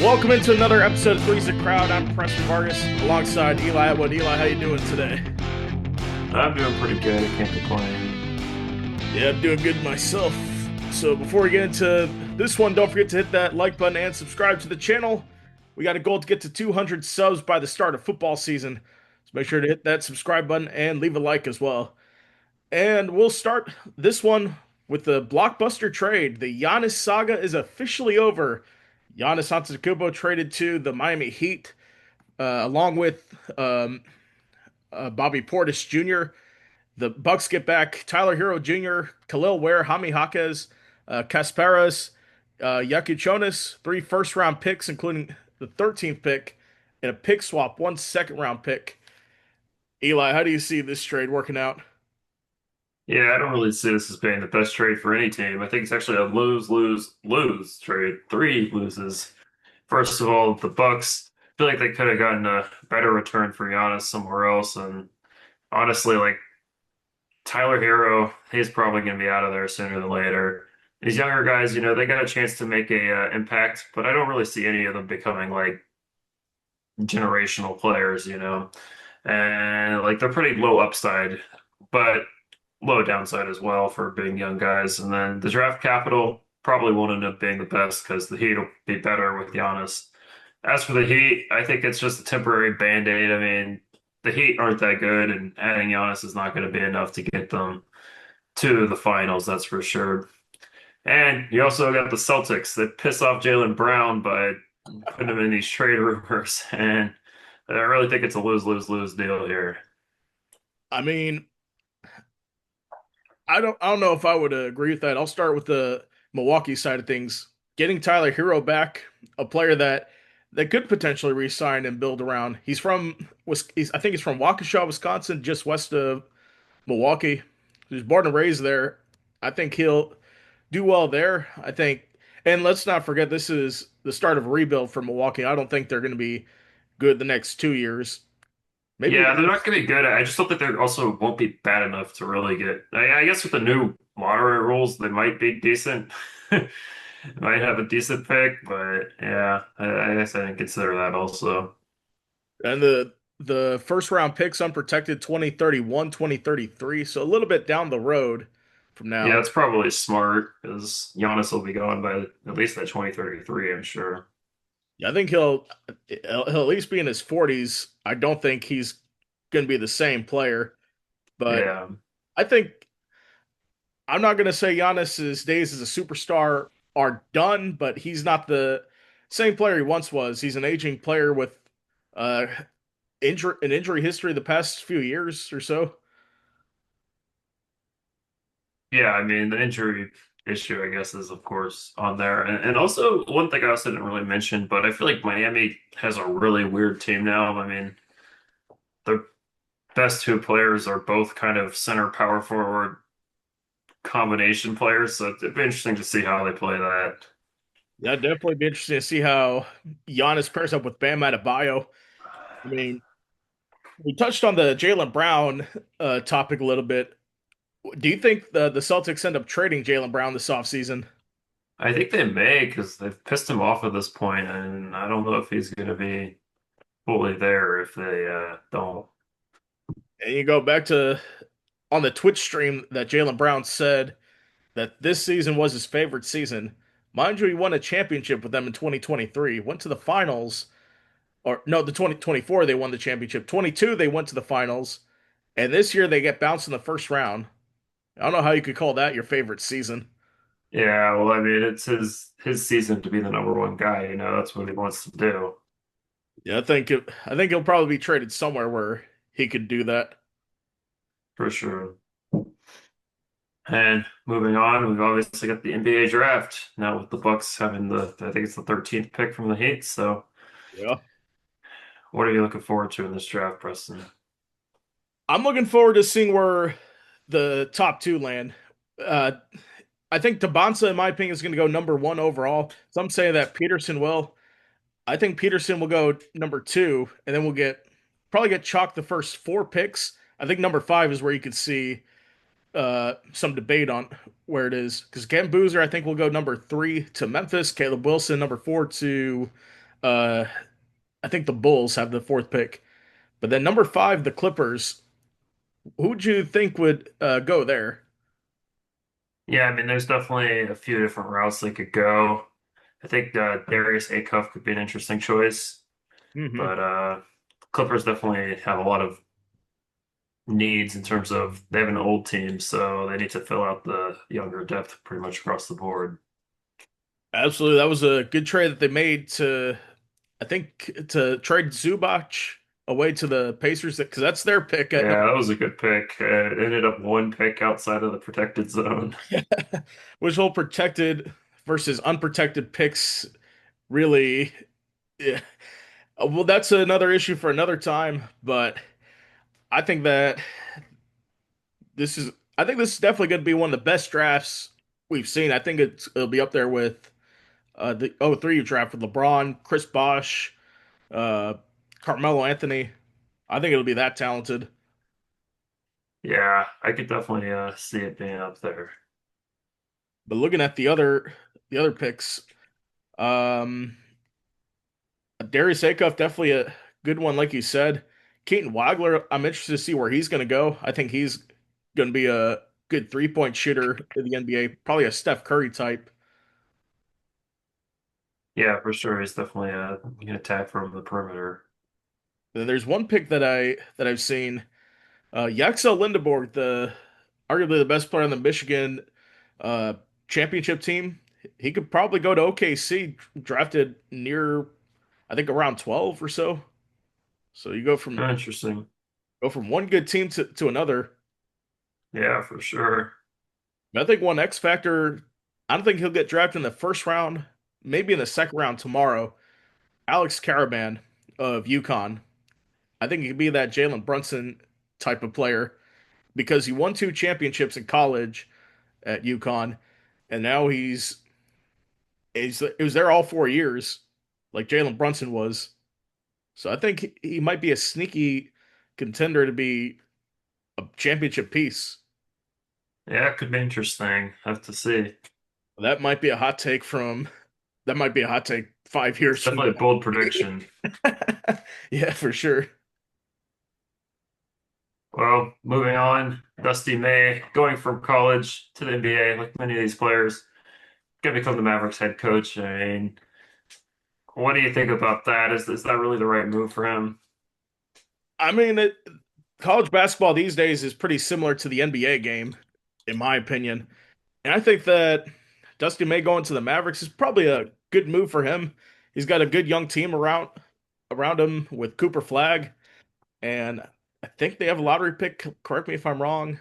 Welcome into another episode of Three's the Crowd. I'm Preston Vargas alongside Eli Atwood. Eli, how you doing today? I'm doing pretty good. I can't complain. Yeah, I'm doing good myself. So before we get into this one, don't forget to hit that like button and subscribe to the channel. We got a goal to get to 200 subs by the start of football season. So make sure to hit that subscribe button and leave a like as well. And we'll start this one with the blockbuster trade. The Giannis saga is officially over. Giannis Antetokounmpo traded to the Miami Heat, along with Bobby Portis Jr. The Bucks get back Tyler Hero Jr., Khalil Ware, Jaime Jaquez, Kasparas, Yakuchonis, three first-round picks, including the 13th pick, and a pick swap, one second-round pick. Eli, how do you see this trade working out? Yeah, I don't really see this as being the best trade for any team. I think it's actually a lose, lose, lose trade. Three loses. First of all, the Bucks feel like they could have gotten a better return for Giannis somewhere else. And honestly, like Tyler Hero, he's probably going to be out of there sooner than later. These younger guys, they got a chance to make a impact, but I don't really see any of them becoming like generational players. And like they're pretty low upside, but low downside as well for being young guys. And then the draft capital probably won't end up being the best because the Heat will be better with Giannis. As for the Heat, I think it's just a temporary band-aid. I mean, the Heat aren't that good, and adding Giannis is not going to be enough to get them to the finals, that's for sure. And you also got the Celtics that piss off Jalen Brown by putting him in these trade rumors. And I really think it's a lose-lose-lose deal here. I mean, I don't know if I would agree with that. I'll start with the Milwaukee side of things. Getting Tyler Hero back, a player that could potentially re-sign and build around. I think he's from Waukesha, Wisconsin, just west of Milwaukee. He was born and raised there. I think he'll do well there. And let's not forget this is the start of a rebuild for Milwaukee. I don't think they're going to be good the next 2 years. Maybe Yeah, they're even not going to be good. I just hope that they also won't be bad enough to really get. I guess with the new moderate rules, they might be decent. Might have a decent pick, but yeah, I guess I didn't consider that also. and the first round picks unprotected 2031, 2033, so a little bit down the road from Yeah, now. it's probably smart because Giannis will be going by at least that 2033, I'm sure. Yeah, I think he'll at least be in his 40s. I don't think he's going to be the same player, but Yeah. I think I'm not going to say Giannis's days as a superstar are done, but he's not the same player he once was. He's an aging player with uh injury history the past few years or so. Yeah, I mean, the injury issue, I guess, is of course on there. And also, one thing I also didn't really mention, but I feel like Miami has a really weird team now. I mean, the best two players are both kind of center power forward combination players, so it'd be interesting to see how they play that. Yeah, it'd definitely be interesting to see how Giannis pairs up with Bam Adebayo. I mean, we touched on the Jalen Brown topic a little bit. Do you think the Celtics end up trading Jalen Brown this offseason? I think they may because they've pissed him off at this point, and I don't know if he's going to be fully there if they don't. And you go back to on the Twitch stream that Jalen Brown said that this season was his favorite season. Mind you, he won a championship with them in 2023, went to the finals, or no, the 2024 they won the championship. 22 they went to the finals, and this year they get bounced in the first round. I don't know how you could call that your favorite season. Yeah, well, I mean, it's his season to be the number one guy. That's what he wants to do Yeah, I think he'll probably be traded somewhere where he could do that. for sure. And moving on, we've obviously got the NBA draft now with the Bucks having I think it's the 13th pick from the Heat. So, Yeah. what are you looking forward to in this draft, Preston? I'm looking forward to seeing where the top two land. Uh, I think Tabonsa, in my opinion, is going to go number one overall. Some say that Peterson will. I think Peterson will go number two, and then probably get chalked the first four picks. I think number five is where you could see some debate on where it is because Cam Boozer, I think, will go number three to Memphis. Caleb Wilson, number four to Uh, I think the Bulls have the fourth pick, but then number five, the Clippers. Who'd you think would go there? Yeah, I mean, there's definitely a few different routes they could go. I think Darius Acuff could be an interesting choice, Hmm. but Clippers definitely have a lot of needs in terms of they have an old team, so they need to fill out the younger depth pretty much across the board. Absolutely, that was a good trade that they made to, I think, to trade Zubac away to the Pacers because that's their pick at number. Yeah, that was a good pick. It ended up one pick outside of the protected zone. Which whole protected versus unprotected picks really, yeah. Well, that's another issue for another time, but I think that this is I think this is definitely going to be one of the best drafts we've seen. I think it'll be up there with the '03 draft with LeBron, Chris Bosh, uh, Carmelo Anthony. I think it'll be that talented. Yeah, I could definitely see it being up there. But looking at the other picks, um, Darius Acuff definitely a good one, like you said. Keaton Wagler, I'm interested to see where he's going to go. I think he's going to be a good 3-point shooter in the NBA, probably a Steph Curry type. Yeah, for sure. He's definitely you can attack from the perimeter. Then there's one pick that I've seen, Yaxel Lindeborg, the arguably the best player on the Michigan uh, championship team. He could probably go to OKC, drafted near, I think around 12 or so. So you Interesting. go from one good team to another. Yeah, for sure. I think one X factor, I don't think he'll get drafted in the first round, maybe in the second round tomorrow. Alex Caravan of UConn. I think he could be that Jalen Brunson type of player because he won two championships in college at UConn, and now he was there all 4 years, like Jalen Brunson was. So I think he might be a sneaky contender to be a championship piece. Yeah, it could be interesting. Have to see. That might be a hot take from that might be a hot take 5 years It's from definitely a bold prediction. now. Yeah, for sure. Well, moving on, Dusty May going from college to the NBA, like many of these players, gonna become the Mavericks head coach. I mean, what do you think about that? Is that really the right move for him? I mean, college basketball these days is pretty similar to the NBA game, in my opinion. And I think that Dusty May going to the Mavericks is probably a good move for him. He's got a good young team around him with Cooper Flag, and I think they have a lottery pick. Correct me if I'm wrong,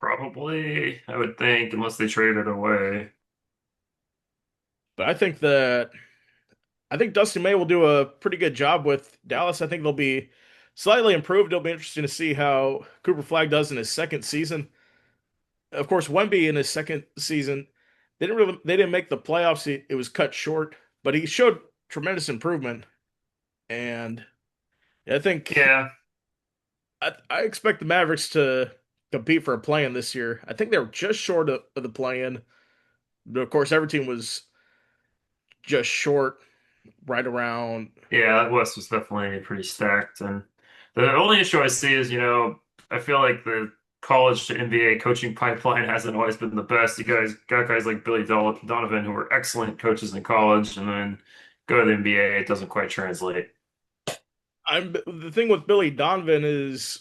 Probably, I would think, unless they trade it away. but I think Dusty May will do a pretty good job with Dallas. I think they'll be slightly improved. It'll be interesting to see how Cooper Flag does in his second season. Of course, Wemby in his second season, they didn't make the playoffs. It was cut short, but he showed tremendous improvement, and I think Yeah, I expect the Mavericks to compete for a play-in this year. I think they were just short of the play-in. But of course, every team was just short, right around. yeah, that West was definitely pretty stacked. And the only issue I see is, I feel like the college to NBA coaching pipeline hasn't always been the best. You guys got guys like Donovan who were excellent coaches in college, and then go to the NBA, it doesn't quite translate. I'm the thing with Billy Donovan is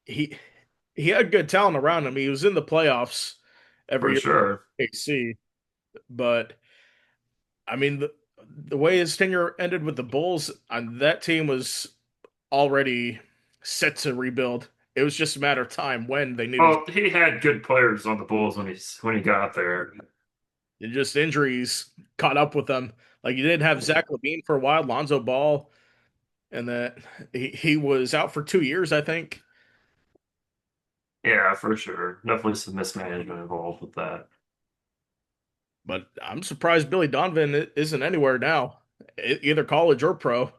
he he had good talent around him. He was in the playoffs every For year sure. with KC, but I mean the way his tenure ended with the Bulls, that team was already set to rebuild. It was just a matter of time when they needed. Well, he had good players on the Bulls when he got there. Just injuries caught up with them. Like you didn't have Zach LaVine for a while, Lonzo Ball, and that he was out for 2 years, I think. Yeah, for sure. Definitely some mismanagement involved with that. But I'm surprised Billy Donovan isn't anywhere now, either college or pro.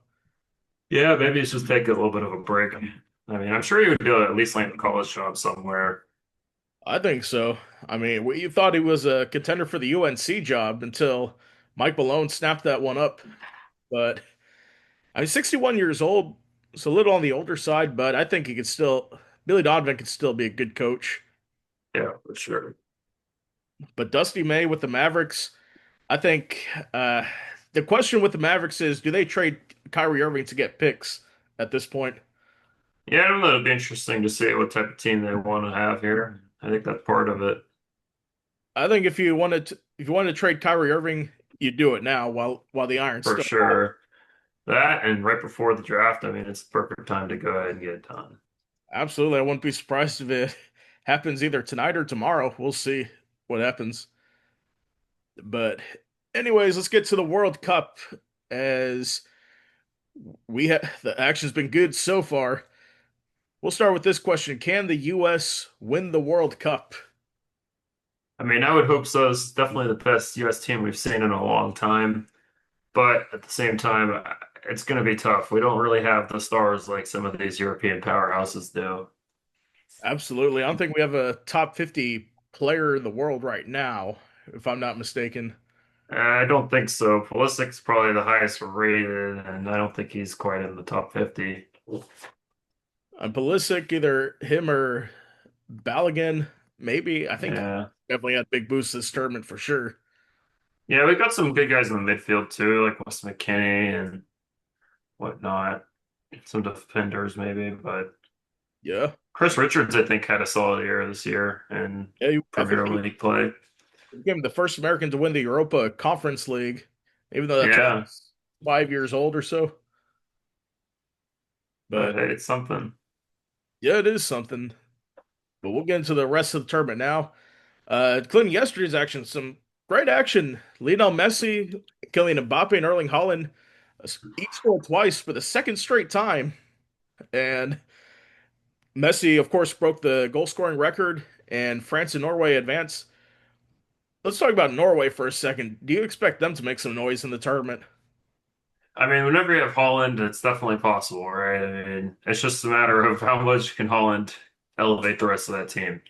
Yeah, maybe it's just take a little bit of a break. I mean, I'm sure he would be able to at least land a college job somewhere. I think so. I mean, we thought he was a contender for the UNC job until Mike Malone snapped that one up. but I mean, 61 years old, it's a little on the older side, but I think he could still, Billy Donovan could still be a good coach. Yeah, for sure. But Dusty May with the Mavericks, I think the question with the Mavericks is, do they trade Kyrie Irving to get picks at this point? Yeah, I don't know. It'll be interesting to see what type of team they want to have here. I think that's part of it I think if you wanted to trade Kyrie Irving, you do it now while the iron's for still hot. sure. That and right before the draft, I mean, it's the perfect time to go ahead and get it done. Absolutely, I wouldn't be surprised if it happens either tonight or tomorrow. We'll see what happens. But anyways, let's get to the World Cup as we have the action's been good so far. We'll start with this question. Can the US win the World Cup? I mean, I would hope so. It's definitely the best U.S. team we've seen in a long time. But at the same time, it's going to be tough. We don't really have the stars like some of these European powerhouses do. Absolutely. I don't think we have a top 50 player in the world right now, if I'm not mistaken. I don't think so. Pulisic's probably the highest rated, and I don't think he's quite in the top 50. Pulisic, either him or Balogun, maybe. I think Yeah. definitely had big boosts this tournament for sure. Yeah, we got some good guys in the midfield too, like Wes McKinney and whatnot. Some defenders maybe, but Yeah. Chris Richards, I think, had a solid year this year in I think Premier he League play. became the first American to win the Europa Conference League, even though that's only Yeah, 5 years old or so. but But hey, it's something. yeah, it is something. But we'll get into the rest of the tournament now. Including yesterday's action, some great action. Lionel Messi, Kylian Mbappe, and Erling Haaland each scored twice for the second straight time. And Messi, of course, broke the goal scoring record, and France and Norway advance. Let's talk about Norway for a second. Do you expect them to make some noise in the tournament? I mean, whenever you have Holland, it's definitely possible, right? I mean, it's just a matter of how much can Holland elevate the rest of that team.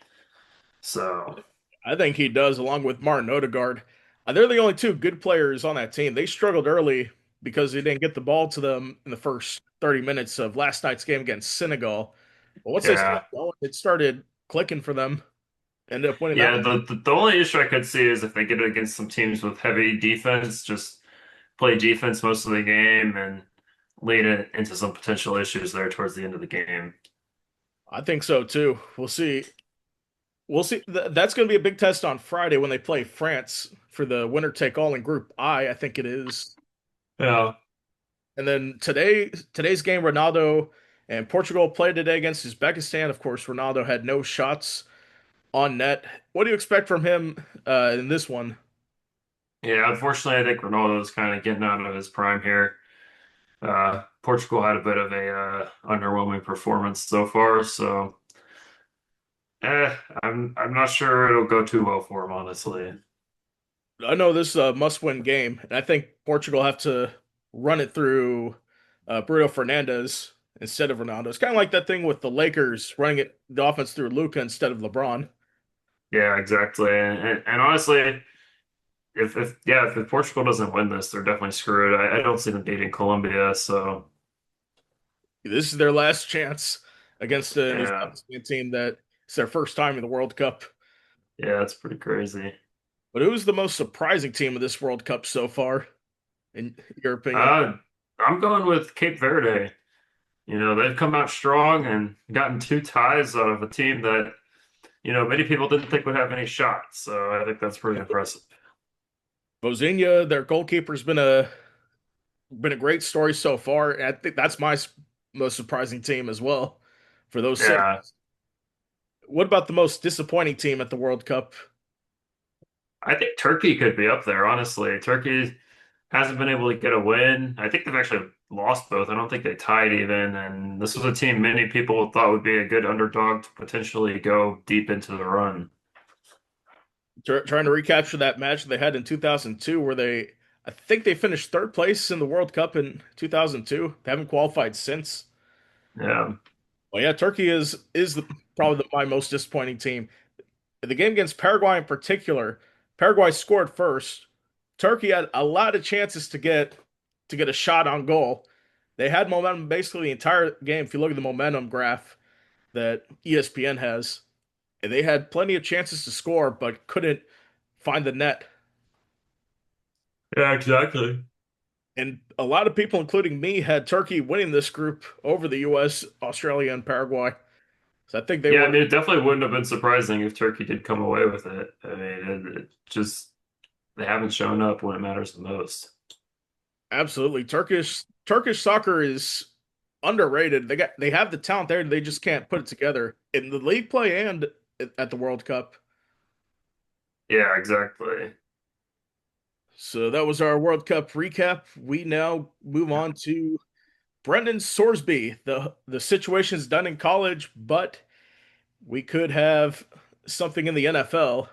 So, I think he does, along with Martin Odegaard. They're the only two good players on that team. They struggled early because they didn't get the ball to them in the first 30 minutes of last night's game against Senegal. But once they yeah. started going, it started clicking for them. Ended up winning that Yeah, one. the only issue I could see is if they get it against some teams with heavy defense, just play defense most of the game and lead it into some potential issues there towards the end of the game. I think so too. We'll see. We'll see. That's going to be a big test on Friday when they play France for the winner take all in Group I think it is. Yeah. And then today's game, Ronaldo and Portugal played today against Uzbekistan. Of course, Ronaldo had no shots on net. What do you expect from him in this one? Yeah, unfortunately, I think Ronaldo's kind of getting out of his prime here. Portugal had a bit of a underwhelming performance so far, so I'm not sure it'll go too well for him, honestly. I know this is a must-win game, and I think Portugal have to run it through Bruno Fernandes instead of Ronaldo. It's kind of like that thing with the Lakers running the offense through Luka instead of LeBron. Yeah, exactly. And honestly, if Portugal doesn't win this, they're definitely screwed. I don't see them beating Colombia, so This is their last chance against an yeah, Uzbekistan team that it's their first time in the World Cup. yeah, that's pretty crazy. But who's the most surprising team of this World Cup so far, in your opinion? Uh, I'm going with Cape Verde. You know, they've come out strong and gotten two ties out of a team that, many people didn't think would have any shots. So I think that's pretty impressive. Bozinha, their goalkeeper's been a great story so far. And I think that's my most surprising team as well for those Yeah, sakes. What about the most disappointing team at the World Cup? I think Turkey could be up there, honestly. Turkey hasn't been able to get a win. I think they've actually lost both. I don't think they tied even. And this was a team many people thought would be a good underdog to potentially go deep into the run. Trying to recapture that match they had in 2002, where I think they finished third place in the World Cup in 2002. They haven't qualified since. Yeah. Well, yeah, Turkey is probably my most disappointing team. The game against Paraguay in particular, Paraguay scored first. Turkey had a lot of chances to get to get a shot on goal. They had momentum basically the entire game. If you look at the momentum graph that ESPN has, and they had plenty of chances to score, but couldn't find the net. Yeah, exactly. And a lot of people, including me, had Turkey winning this group over the US, Australia, and Paraguay. So I think they Yeah, I were mean, it definitely wouldn't have been surprising if Turkey did come away with it. I mean, it just they haven't shown up when it matters the most. absolutely Turkish soccer is underrated. They have the talent there, they just can't put it together in the league play and at the World Cup. Yeah, exactly. So that was our World Cup recap. We now move on to Brendan Sorsby. The situation's done in college, but we could have something in the NFL.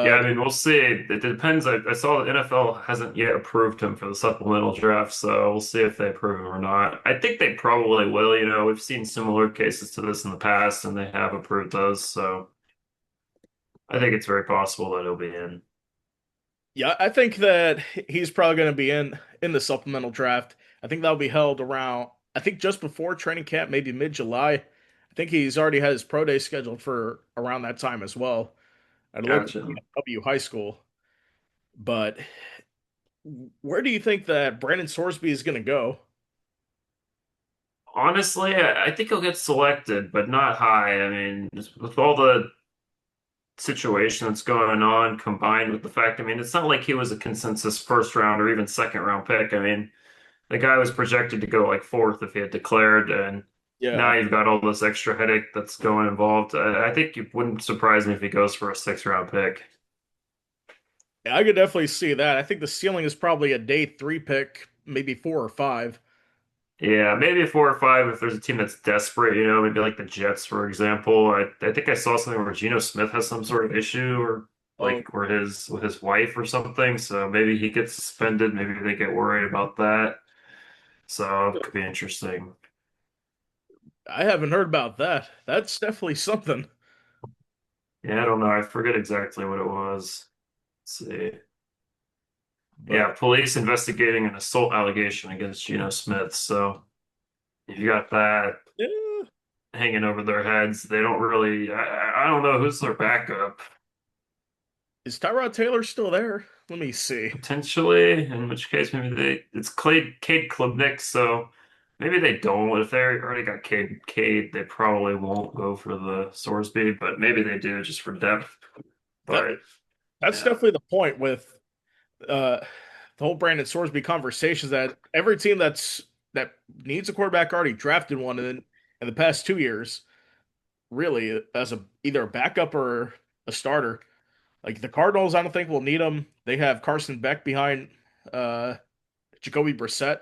Yeah, Uh, I mean, we'll see. It depends. I saw the NFL hasn't yet approved him for the supplemental draft, so we'll see if they approve him or not. I think they probably will. You know, we've seen similar cases to this in the past, and they have approved those, so I think it's very possible that he'll be in. yeah, I think that he's probably going to be in the supplemental draft. I think that'll be held around, I think just before training camp, maybe mid-July. I think he's already had his pro day scheduled for around that time as well at a local Gotcha. W high school. But where do you think that Brandon Sorsby is going to go? Honestly, I think he'll get selected, but not high. I mean, just with all the situation that's going on, combined with the fact, I mean, it's not like he was a consensus first round or even second round pick. I mean, the guy was projected to go like fourth if he had declared, and now Yeah, you've got all this extra headache that's going involved. I think it wouldn't surprise me if he goes for a sixth round pick. I could definitely see that. I think the ceiling is probably a day three pick, maybe four or five. Yeah, maybe a four or five if there's a team that's desperate, you know, maybe like the Jets, for example. I think I saw something where Geno Smith has some sort of issue or Oh, like or his with his wife or something. So maybe he gets suspended. Maybe they get worried about that. So it could be interesting. I haven't heard about that. That's definitely something. Yeah, I don't know. I forget exactly what it was. Let's see. But Yeah, police investigating an assault allegation against Geno Smith. So if you got that yeah, hanging over their heads, they don't really. I don't know who's their backup. is Tyrod Taylor still there? Let me see. Potentially, in which case maybe it's Cade Klubnik, so maybe they don't. If they already got Cade, they probably won't go for the Sorsby, but maybe they do just for depth. That But that's yeah, definitely the point with uh the whole Brandon Sorsby conversation is that every team that needs a quarterback already drafted one, and then in the past 2 years, really as a either a backup or a starter. Like the Cardinals, I don't think will need him. They have Carson Beck behind uh Jacoby Brissett.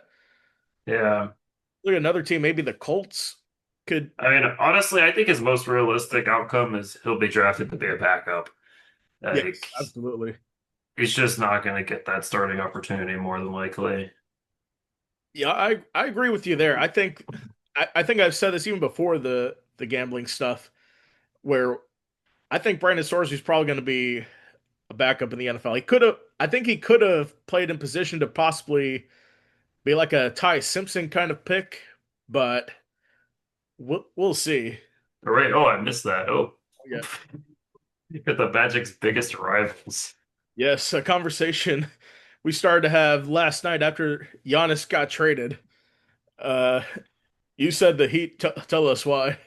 yeah. Look at another team, maybe the Colts could. I mean, honestly, I think his most realistic outcome is he'll be drafted to be a backup. Like Yes, absolutely. he's just not going to get that starting opportunity more than likely. Yeah, I agree with you there. I think I've said this even before the gambling stuff, where I think Brandon Sorsby's probably going to be a backup in the NFL. I think he could have played in position to possibly be like a Ty Simpson kind of pick, but we'll see. All right. Oh, I missed that. Oh, Yeah. you're the Magic's biggest rivals. Yes, a conversation we started to have last night after Giannis got traded. Uh, you said the Heat. Tell us why.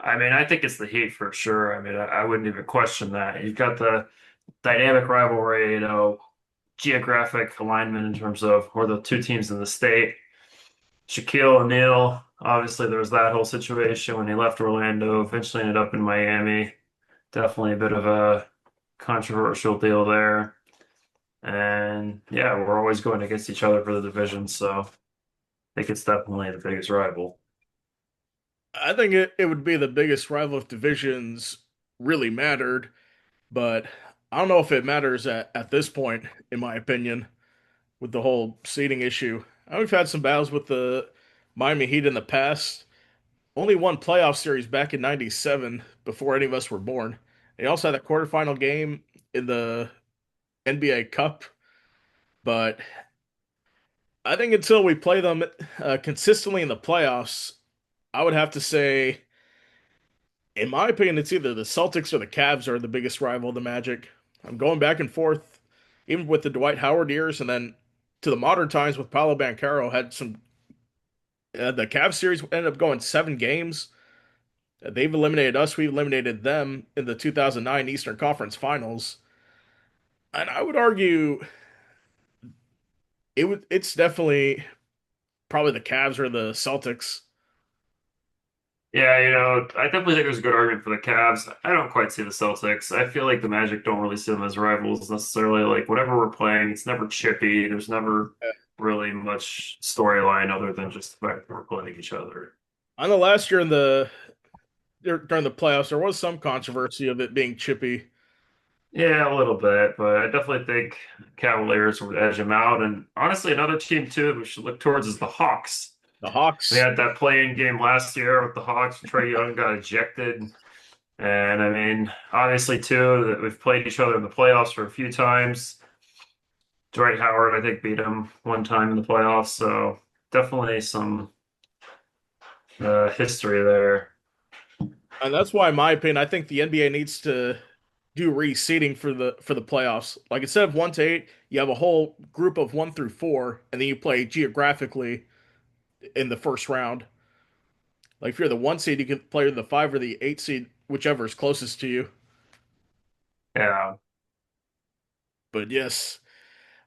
I mean, I think it's the Heat for sure. I mean, I wouldn't even question that. You've got the dynamic rivalry, you know, geographic alignment in terms of where the two teams in the state. Shaquille O'Neal, obviously, there was that whole situation when he left Orlando, eventually ended up in Miami. Definitely a bit of a controversial deal there. And yeah, we're always going against each other for the division, so I think it's definitely the biggest rival. I think it would be the biggest rival if divisions really mattered, but I don't know if it matters at this point, in my opinion, with the whole seeding issue. I know we've had some battles with the Miami Heat in the past. Only one playoff series back in '97 before any of us were born. They also had a quarterfinal game in the NBA Cup, but I think until we play them consistently in the playoffs, I would have to say, in my opinion, it's either the Celtics or the Cavs are the biggest rival of the Magic. I'm going back and forth, even with the Dwight Howard years, and then to the modern times with Paolo Banchero had some. The Cavs series ended up going 7 games. They've eliminated us. We've eliminated them in the 2009 Eastern Conference Finals. And I would argue it's definitely probably the Cavs or the Celtics. Yeah, I definitely think there's a good argument for the Cavs. I don't quite see the Celtics. I feel like the Magic don't really see them as rivals necessarily. Like whenever we're playing, it's never chippy. There's never really much storyline other than just the fact that we're playing each other. I know last year during the playoffs there was some controversy of it being chippy. Yeah, a little bit, but I definitely think Cavaliers would edge them out. And honestly, another team too that we should look towards is the Hawks. The We Hawks, had that play-in game last year with the Hawks. Trae Young got ejected. And I mean, obviously, too, that we've played each other in the playoffs for a few times. Dwight Howard, I think, beat him one time in the playoffs. So definitely some history there. and that's why, in my opinion, I think the NBA needs to do reseeding for the playoffs. Like instead of 1 to 8, you have a whole group of 1 through 4, and then you play geographically in the first round. Like if you're the 1 seed, you can play the 5 or the 8 seed, whichever is closest to you. Yeah. But yes,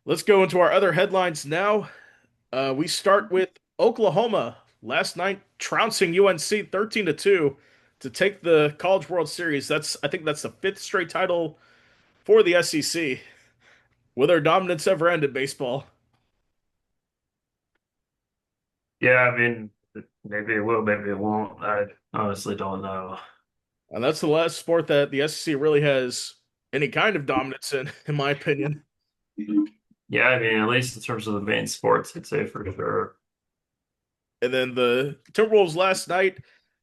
let's go into our other headlines now. We start with Oklahoma last night trouncing UNC 13-2 to take the College World Series. I think that's the fifth straight title for the SEC. Will their dominance ever end in baseball? Yeah, I mean, maybe it will, maybe it won't. I honestly don't know. And that's the last sport that the SEC really has any kind of dominance in my opinion. Yeah, I mean, at least in terms of the main sports, I'd say for sure. And then the Timberwolves last night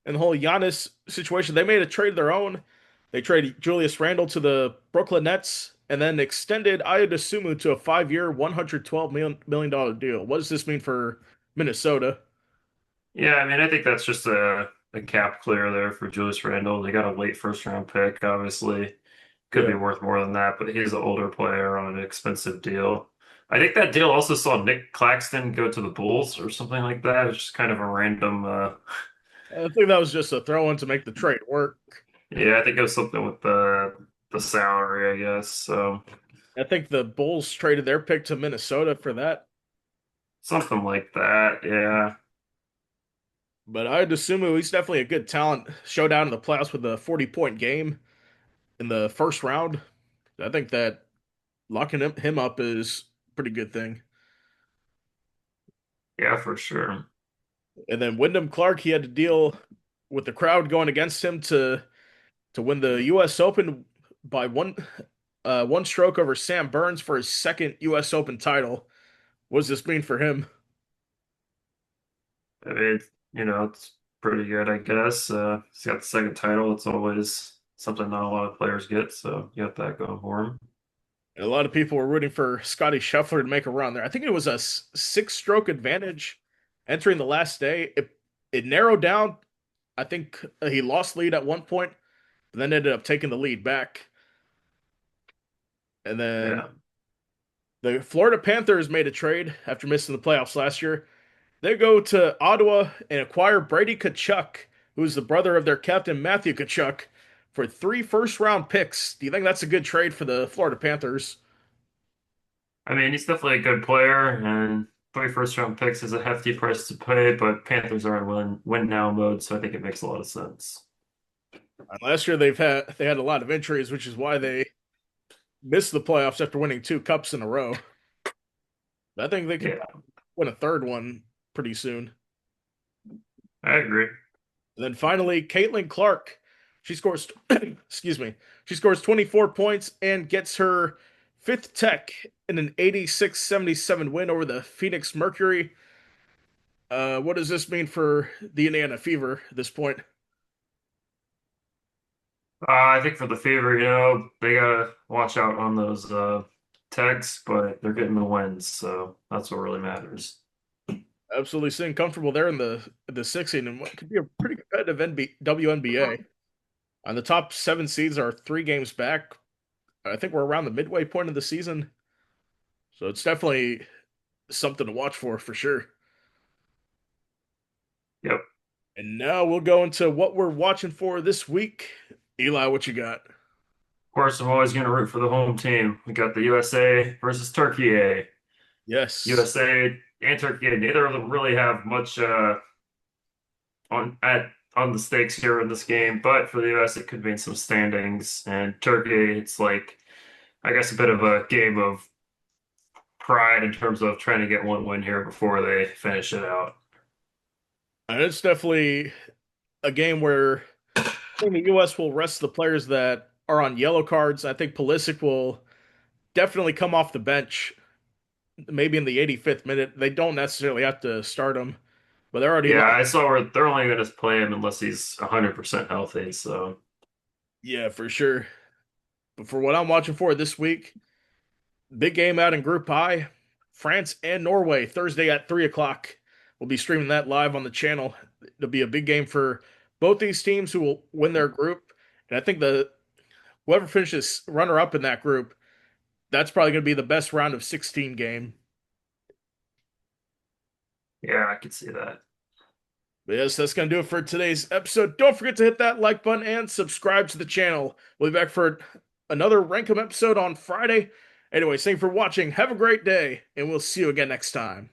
and the whole Giannis situation, they made a trade of their own. They traded Julius Randle to the Brooklyn Nets and then extended Ayo Dosunmu to a 5-year, $112 million deal. What does this mean for Minnesota? Yeah, I mean, I think that's just a cap clear there for Julius Randle. They got a late first round pick, obviously. Could Yeah. be worth more than that, but he's an older player on an expensive deal. I think that deal also saw Nick Claxton go to the Bulls or something like that. It's just kind of a random, I think that was just a throw in to make the trade work. yeah, I think it was something with the salary, I guess. So I think the Bulls traded their pick to Minnesota for that. something like that. Yeah, But I'd assume he's definitely a good talent. Showdown in the playoffs with a 40-point game in the first round. I think that locking him up is a pretty good thing. yeah, for sure. And then Wyndham Clark, he had to deal with the crowd going against him to win the U.S. Open by one stroke over Sam Burns for his second U.S. Open title. What does this mean for him? I mean, it's pretty good, I guess. He's got the second title. It's always something not a lot of players get, so you got that going for him. And a lot of people were rooting for Scotty Scheffler to make a run there. I think it was a 6-stroke advantage entering the last day. It narrowed down. I think he lost lead at one point, but then ended up taking the lead back. And then Yeah. the Florida Panthers made a trade after missing the playoffs last year. They go to Ottawa and acquire Brady Tkachuk, who's the brother of their captain Matthew Tkachuk, for 3 first-round picks. Do you think that's a good trade for the Florida Panthers? I mean, he's definitely a good player, and 3 first round picks is a hefty price to pay, but Panthers are in win now mode, so I think it makes a lot of sense. Last year they had a lot of injuries, which is why they missed the playoffs after winning 2 cups in a row. I think they could Yeah, probably win a third one pretty soon. I agree. And then finally, Caitlin Clark, she scores, excuse me, she scores 24 points and gets her fifth tech in an 86-77 win over the Phoenix Mercury. What does this mean for the Indiana Fever at this point? I think for the Fever, they gotta watch out on those tags, but they're getting the wins, so that's what really matters. Absolutely sitting comfortable there in the 16 and what could be a pretty competitive WNBA. And the top seven seeds are 3 games back. I think we're around the midway point of the season, so it's definitely something to watch for sure. Yep. And now we'll go into what we're watching for this week. Eli, what you got? Of course, I'm always going to root for the home team. We got the USA versus Turkey A. Yes. USA and Turkey A. Neither of them really have much on at on the stakes here in this game, but for the US, it could mean some standings. And Turkey, it's like I guess a bit of a game of pride in terms of trying to get one win here before they finish it out. And it's definitely a game where I think the US will rest the players that are on yellow cards. I think Pulisic will definitely come off the bench, maybe in the 85th minute. They don't necessarily have to start him, but they're already Yeah, locked. I saw where they're only going to play him unless he's 100% healthy. So, Yeah, for sure. But for what I'm watching for this week, big game out in Group I, France and Norway, Thursday at 3 o'clock. We'll be streaming that live on the channel. It'll be a big game for both these teams who will win their group. And I think the whoever finishes runner up in that group, that's probably going to be the best round of 16 game. yeah, I could see that. But yes, that's going to do it for today's episode. Don't forget to hit that like button and subscribe to the channel. We'll be back for another Rankum episode on Friday. Anyway, thank you for watching. Have a great day, and we'll see you again next time.